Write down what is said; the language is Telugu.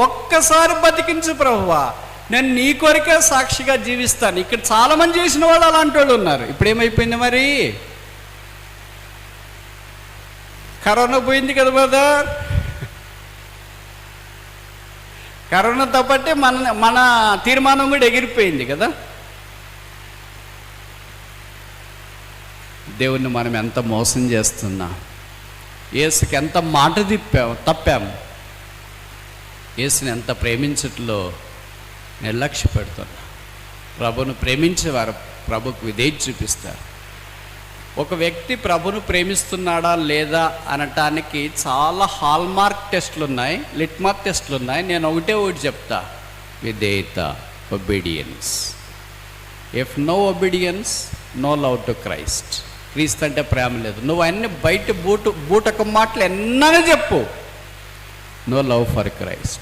ఒక్కసారి బతికించు ప్రభువా, నేను నీ కొరికే సాక్షిగా జీవిస్తాను. ఇక్కడ చాలామంది చేసిన వాళ్ళు అలాంటి వాళ్ళు ఉన్నారు. ఇప్పుడు ఏమైపోయింది మరి? కరోనా పోయింది కదా బ్రదర్. కరోనా తప్పట్టే మన తీర్మానం కూడా ఎగిరిపోయింది కదా. దేవుణ్ణి మనం ఎంత మోసం చేస్తున్నాం, యేసుకి ఎంత మాట తప్పాము, యేసుని ఎంత ప్రేమించట్లో నిర్లక్ష్య పెడుతున్నాం. ప్రభును ప్రేమించేవారు ప్రభుకు విధేయత చూపిస్తారు. ఒక వ్యక్తి ప్రభును ప్రేమిస్తున్నాడా లేదా అనటానికి చాలా హాల్మార్క్ టెస్టులు ఉన్నాయి, లిట్మస్ టెస్టులు ఉన్నాయి. నేను ఒకటి చెప్తా, విధేయత, obedience. If no obedience, no love to Christ. క్రీస్తు అంటే ప్రేమ లేదు. నువ్వు అన్ని బయట బూటక మాటలు ఎన్ననే చెప్పు, నో లవ్ ఫర్ క్రైస్ట్.